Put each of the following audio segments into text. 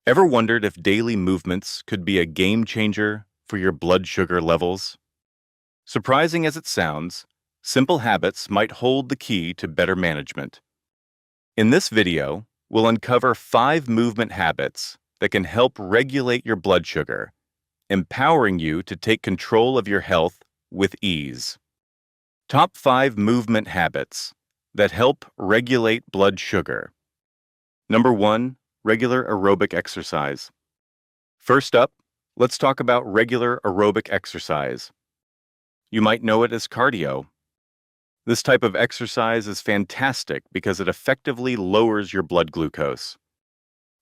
Ever wondered if daily movements could be a game changer for your blood sugar levels? Surprising as it sounds, simple habits might hold the key to better management. In this video, we'll uncover 5 movement habits that can help regulate your blood sugar, empowering you to take control of your health with ease. Top 5 movement habits that help regulate blood sugar. Number 1, regular aerobic exercise. First up, let's talk about regular aerobic exercise. You might know it as cardio. This type of exercise is fantastic because it effectively lowers your blood glucose.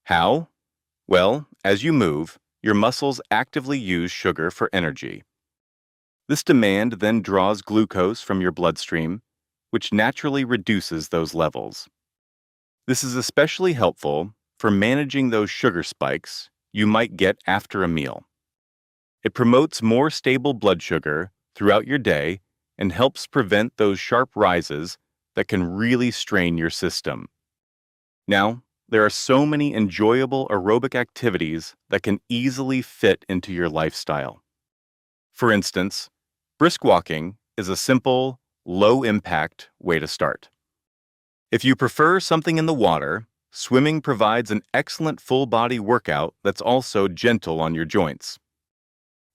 How? Well, as you move, your muscles actively use sugar for energy. This demand then draws glucose from your bloodstream, which naturally reduces those levels. This is especially helpful for managing those sugar spikes you might get after a meal. It promotes more stable blood sugar throughout your day and helps prevent those sharp rises that can really strain your system. Now, there are so many enjoyable aerobic activities that can easily fit into your lifestyle. For instance, brisk walking is a simple, low-impact way to start. If you prefer something in the water, swimming provides an excellent full-body workout that's also gentle on your joints.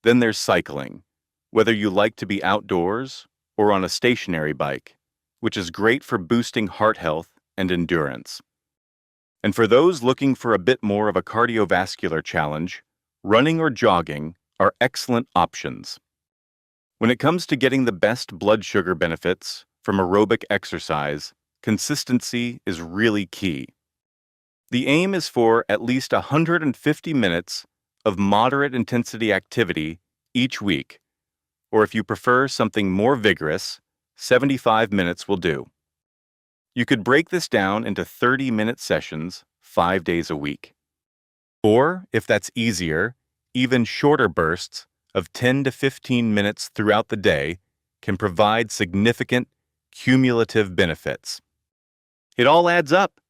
Then there's cycling, whether you like to be outdoors or on a stationary bike, which is great for boosting heart health and endurance. And for those looking for a bit more of a cardiovascular challenge, running or jogging are excellent options. When it comes to getting the best blood sugar benefits from aerobic exercise, consistency is really key. The aim is for at least 150 minutes of moderate intensity activity each week, or if you prefer something more vigorous, 75 minutes will do. You could break this down into 30-minute sessions 5 days a week. Or, if that's easier, even shorter bursts of 10 to 15 minutes throughout the day can provide significant cumulative benefits. It all adds up.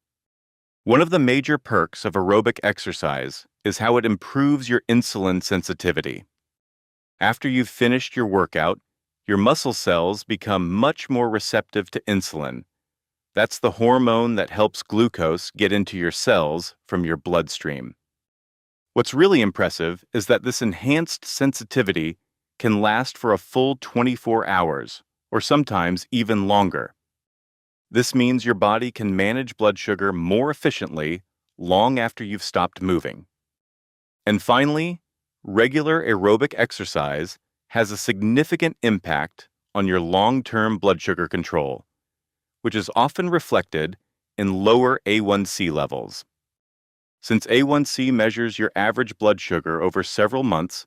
One of the major perks of aerobic exercise is how it improves your insulin sensitivity. After you've finished your workout, your muscle cells become much more receptive to insulin. That's the hormone that helps glucose get into your cells from your bloodstream. What's really impressive is that this enhanced sensitivity can last for a full 24 hours, or sometimes even longer. This means your body can manage blood sugar more efficiently long after you've stopped moving. And finally, regular aerobic exercise has a significant impact on your long-term blood sugar control, which is often reflected in lower A1C levels. Since A1C measures your average blood sugar over several months,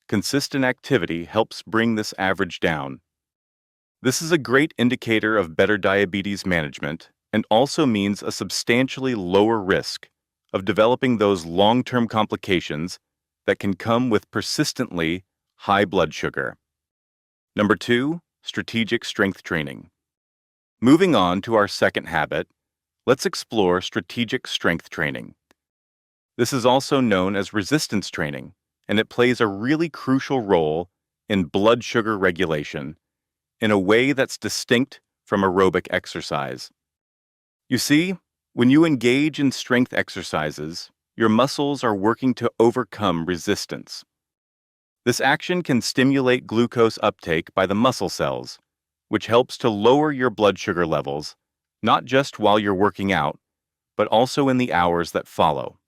consistent activity helps bring this average down. This is a great indicator of better diabetes management and also means a substantially lower risk of developing those long-term complications that can come with persistently high blood sugar. Number 2, strategic strength training. Moving on to our second habit, let's explore strategic strength training. This is also known as resistance training, and it plays a really crucial role in blood sugar regulation in a way that's distinct from aerobic exercise. You see, when you engage in strength exercises, your muscles are working to overcome resistance. This action can stimulate glucose uptake by the muscle cells, which helps to lower your blood sugar levels, not just while you're working out, but also in the hours that follow.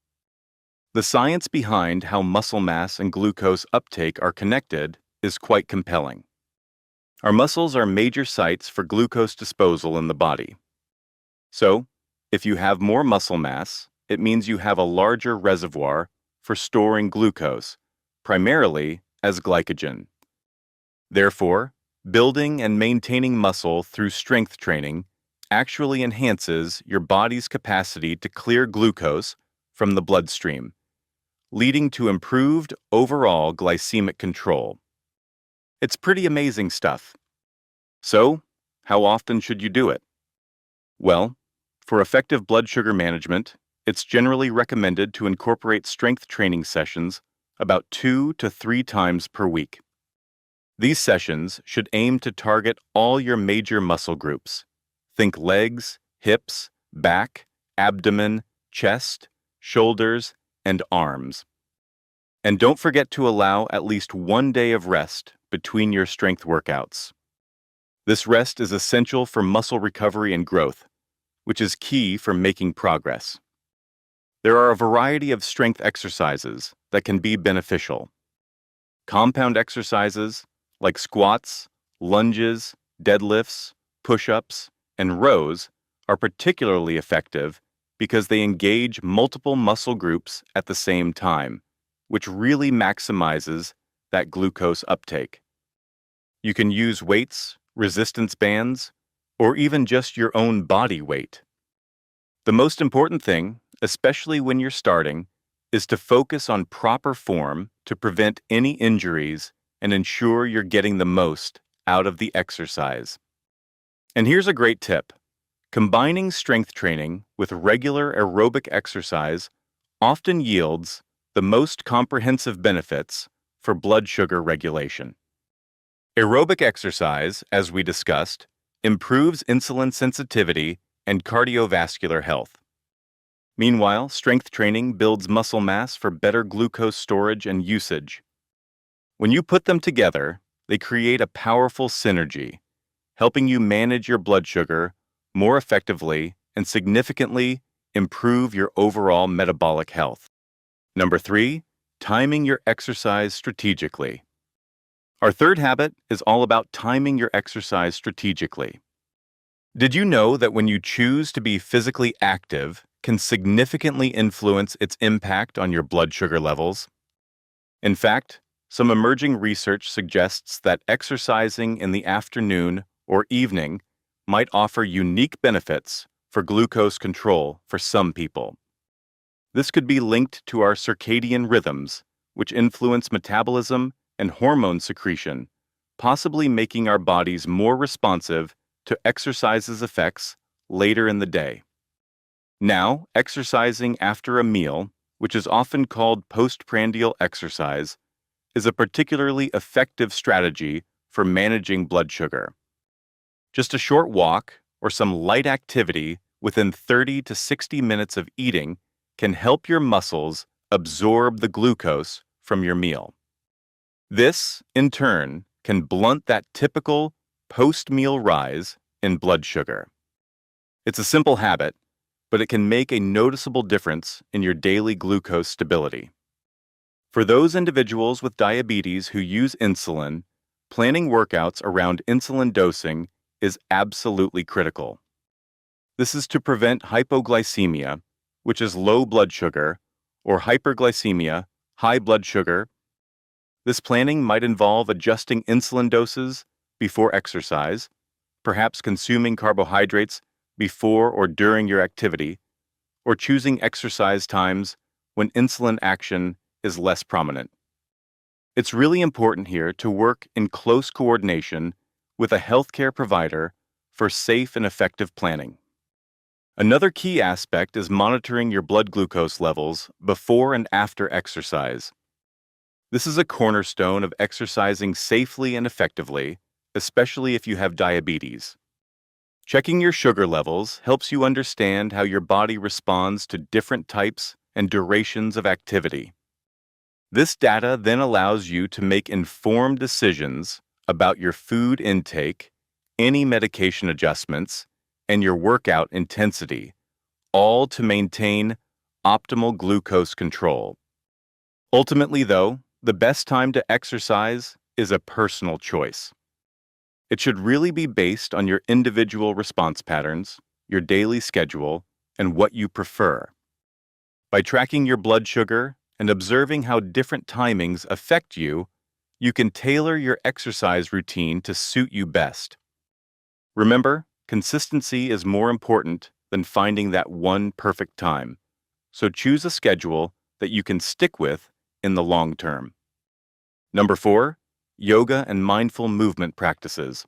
The science behind how muscle mass and glucose uptake are connected is quite compelling. Our muscles are major sites for glucose disposal in the body. So, if you have more muscle mass, it means you have a larger reservoir for storing glucose, primarily as glycogen. Therefore, building and maintaining muscle through strength training actually enhances your body's capacity to clear glucose from the bloodstream, leading to improved overall glycemic control. It's pretty amazing stuff. So, how often should you do it? Well, for effective blood sugar management, it's generally recommended to incorporate strength training sessions about 2 to 3 times per week. These sessions should aim to target all your major muscle groups. Think legs, hips, back, abdomen, chest, shoulders, and arms. And don't forget to allow at least 1 day of rest between your strength workouts. This rest is essential for muscle recovery and growth, which is key for making progress. There are a variety of strength exercises that can be beneficial. Compound exercises like squats, lunges, deadlifts, push-ups, and rows are particularly effective because they engage multiple muscle groups at the same time, which really maximizes that glucose uptake. You can use weights, resistance bands, or even just your own body weight. The most important thing, especially when you're starting, is to focus on proper form to prevent any injuries and ensure you're getting the most out of the exercise. And here's a great tip. Combining strength training with regular aerobic exercise often yields the most comprehensive benefits for blood sugar regulation. Aerobic exercise, as we discussed, improves insulin sensitivity and cardiovascular health. Meanwhile, strength training builds muscle mass for better glucose storage and usage. When you put them together, they create a powerful synergy, helping you manage your blood sugar more effectively and significantly improve your overall metabolic health. Number 3, timing your exercise strategically. Our third habit is all about timing your exercise strategically. Did you know that when you choose to be physically active can significantly influence its impact on your blood sugar levels? In fact, some emerging research suggests that exercising in the afternoon or evening might offer unique benefits for glucose control for some people. This could be linked to our circadian rhythms, which influence metabolism and hormone secretion, possibly making our bodies more responsive to exercise's effects later in the day. Now, exercising after a meal, which is often called postprandial exercise, is a particularly effective strategy for managing blood sugar. Just a short walk or some light activity within 30 to 60 minutes of eating can help your muscles absorb the glucose from your meal. This, in turn, can blunt that typical post-meal rise in blood sugar. It's a simple habit, but it can make a noticeable difference in your daily glucose stability. For those individuals with diabetes who use insulin, planning workouts around insulin dosing is absolutely critical. This is to prevent hypoglycemia, which is low blood sugar, or hyperglycemia, high blood sugar. This planning might involve adjusting insulin doses before exercise, perhaps consuming carbohydrates before or during your activity, or choosing exercise times when insulin action is less prominent. It's really important here to work in close coordination with a healthcare provider for safe and effective planning. Another key aspect is monitoring your blood glucose levels before and after exercise. This is a cornerstone of exercising safely and effectively, especially if you have diabetes. Checking your sugar levels helps you understand how your body responds to different types and durations of activity. This data then allows you to make informed decisions about your food intake, any medication adjustments, and your workout intensity, all to maintain optimal glucose control. Ultimately, though, the best time to exercise is a personal choice. It should really be based on your individual response patterns, your daily schedule, and what you prefer. By tracking your blood sugar and observing how different timings affect you, you can tailor your exercise routine to suit you best. Remember, consistency is more important than finding that one perfect time, so choose a schedule that you can stick with in the long term. Number 4, yoga and mindful movement practices.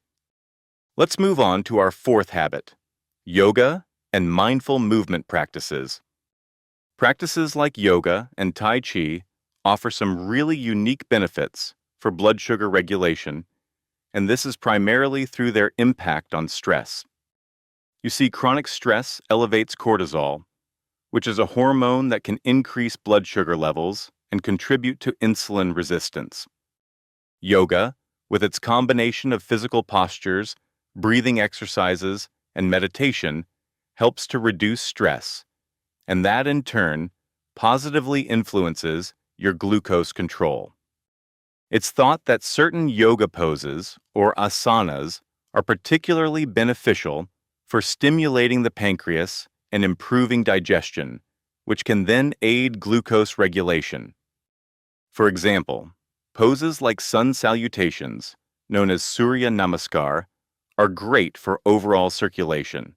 Let's move on to our fourth habit, yoga and mindful movement practices. Practices like yoga and Tai Chi offer some really unique benefits for blood sugar regulation, and this is primarily through their impact on stress. You see, chronic stress elevates cortisol, which is a hormone that can increase blood sugar levels and contribute to insulin resistance. Yoga, with its combination of physical postures, breathing exercises, and meditation, helps to reduce stress, and that in turn positively influences your glucose control. It's thought that certain yoga poses, or asanas, are particularly beneficial for stimulating the pancreas and improving digestion, which can then aid glucose regulation. For example, poses like sun salutations, known as Surya Namaskar, are great for overall circulation.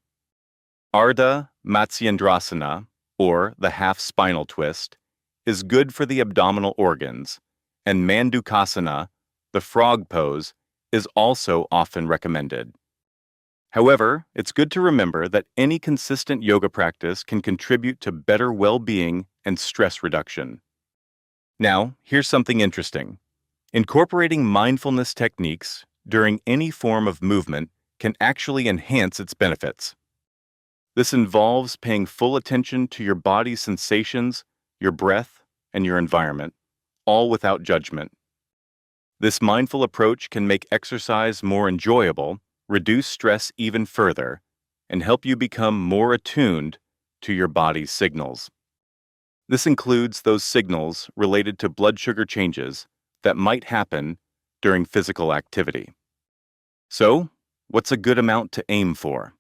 Ardha Matsyendrasana, or the half spinal twist, is good for the abdominal organs, and Mandukasana, the frog pose, is also often recommended. However, it's good to remember that any consistent yoga practice can contribute to better well-being and stress reduction. Now, here's something interesting. Incorporating mindfulness techniques during any form of movement can actually enhance its benefits. This involves paying full attention to your body's sensations, your breath, and your environment, all without judgment. This mindful approach can make exercise more enjoyable, reduce stress even further, and help you become more attuned to your body's signals. This includes those signals related to blood sugar changes that might happen during physical activity. So, what's a good amount to aim for?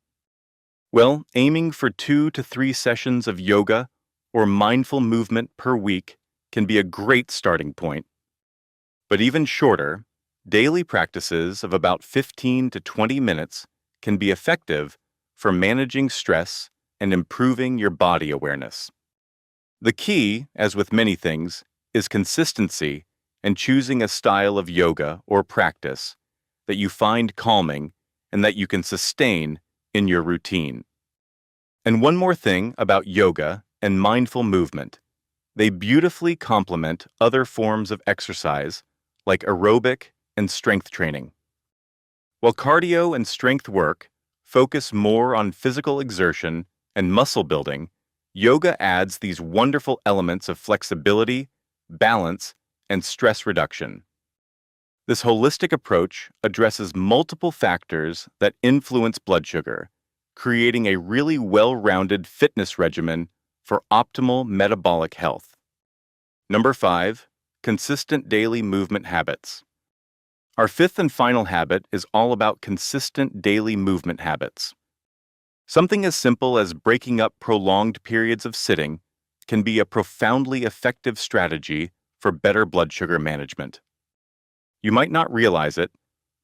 Well, aiming for 2 to 3 sessions of yoga or mindful movement per week can be a great starting point. But even shorter, daily practices of about 15 to 20 minutes can be effective for managing stress and improving your body awareness. The key, as with many things, is consistency and choosing a style of yoga or practice that you find calming and that you can sustain in your routine. And one more thing about yoga and mindful movement. They beautifully complement other forms of exercise like aerobic and strength training. While cardio and strength work focus more on physical exertion and muscle building, yoga adds these wonderful elements of flexibility, balance, and stress reduction. This holistic approach addresses multiple factors that influence blood sugar, creating a really well-rounded fitness regimen for optimal metabolic health. Number 5, consistent daily movement habits. Our fifth and final habit is all about consistent daily movement habits. Something as simple as breaking up prolonged periods of sitting can be a profoundly effective strategy for better blood sugar management. You might not realize it,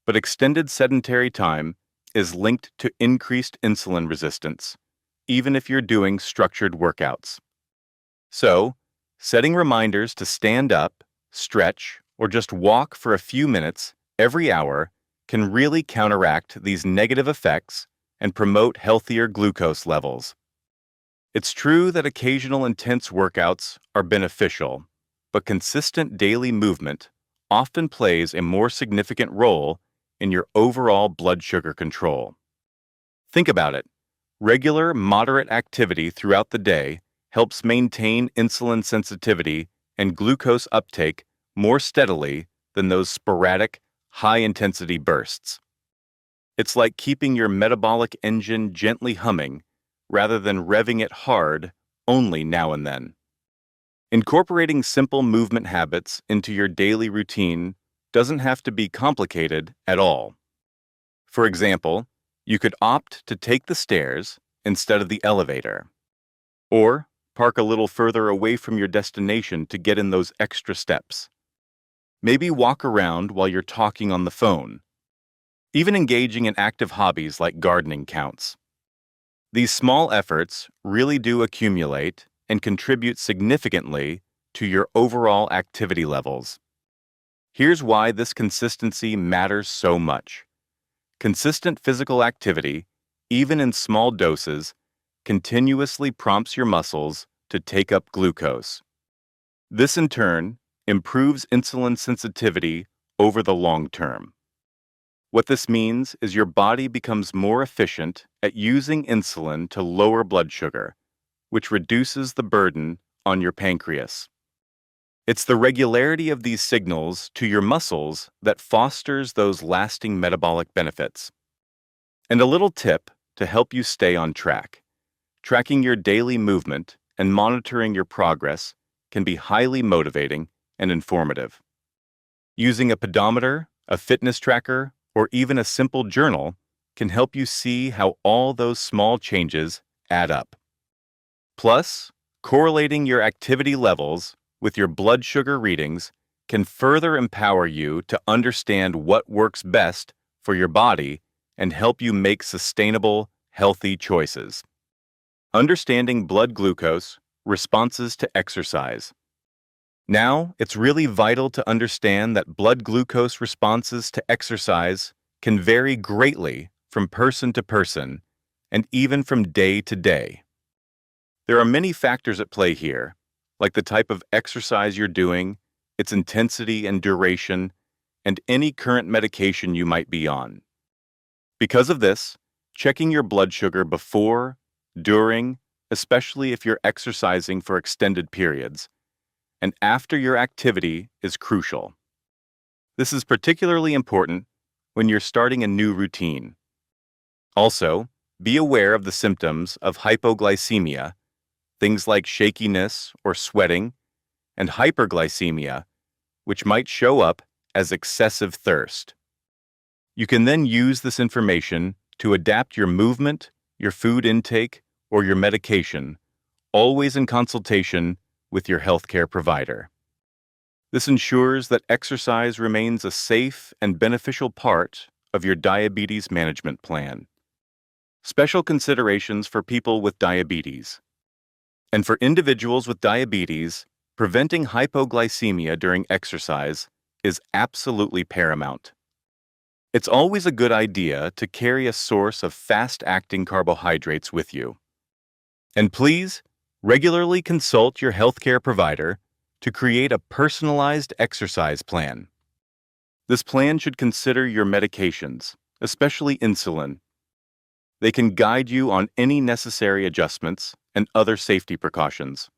but extended sedentary time is linked to increased insulin resistance, even if you're doing structured workouts. So, setting reminders to stand up, stretch, or just walk for a few minutes every hour can really counteract these negative effects and promote healthier glucose levels. It's true that occasional intense workouts are beneficial, but consistent daily movement often plays a more significant role in your overall blood sugar control. Think about it. Regular, moderate activity throughout the day helps maintain insulin sensitivity and glucose uptake more steadily than those sporadic, high-intensity bursts. It's like keeping your metabolic engine gently humming rather than revving it hard only now and then. Incorporating simple movement habits into your daily routine doesn't have to be complicated at all. For example, you could opt to take the stairs instead of the elevator, or park a little further away from your destination to get in those extra steps. Maybe walk around while you're talking on the phone. Even engaging in active hobbies like gardening counts. These small efforts really do accumulate and contribute significantly to your overall activity levels. Here's why this consistency matters so much. Consistent physical activity, even in small doses, continuously prompts your muscles to take up glucose. This, in turn, improves insulin sensitivity over the long term. What this means is your body becomes more efficient at using insulin to lower blood sugar, which reduces the burden on your pancreas. It's the regularity of these signals to your muscles that fosters those lasting metabolic benefits. And a little tip to help you stay on track. Tracking your daily movement and monitoring your progress can be highly motivating and informative. Using a pedometer, a fitness tracker, or even a simple journal can help you see how all those small changes add up. Plus, correlating your activity levels with your blood sugar readings can further empower you to understand what works best for your body and help you make sustainable, healthy choices. Understanding blood glucose responses to exercise. Now, it's really vital to understand that blood glucose responses to exercise can vary greatly from person to person and even from day to day. There are many factors at play here, like the type of exercise you're doing, its intensity and duration, and any current medication you might be on. Because of this, checking your blood sugar before, during, especially if you're exercising for extended periods, and after your activity is crucial. This is particularly important when you're starting a new routine. Also, be aware of the symptoms of hypoglycemia, things like shakiness or sweating, and hyperglycemia, which might show up as excessive thirst. You can then use this information to adapt your movement, your food intake, or your medication, always in consultation with your healthcare provider. This ensures that exercise remains a safe and beneficial part of your diabetes management plan. Special considerations for people with diabetes. And for individuals with diabetes, preventing hypoglycemia during exercise is absolutely paramount. It's always a good idea to carry a source of fast-acting carbohydrates with you. And please, regularly consult your healthcare provider to create a personalized exercise plan. This plan should consider your medications, especially insulin. They can guide you on any necessary adjustments and other safety precautions,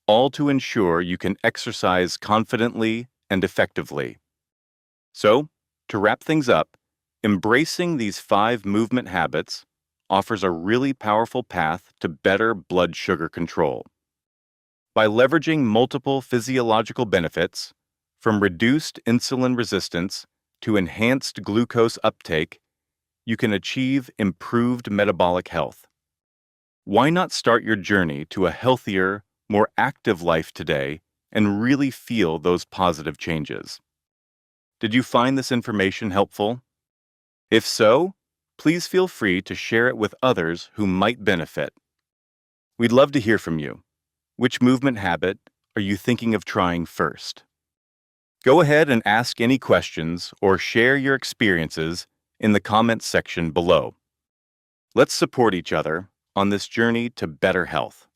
all to ensure you can exercise confidently and effectively. So, to wrap things up, embracing these 5 movement habits offers a really powerful path to better blood sugar control. By leveraging multiple physiological benefits, from reduced insulin resistance to enhanced glucose uptake, you can achieve improved metabolic health. Why not start your journey to a healthier, more active life today and really feel those positive changes? Did you find this information helpful? If so, please feel free to share it with others who might benefit. We'd love to hear from you. Which movement habit are you thinking of trying first? Go ahead and ask any questions or share your experiences in the comments section below. Let's support each other on this journey to better health.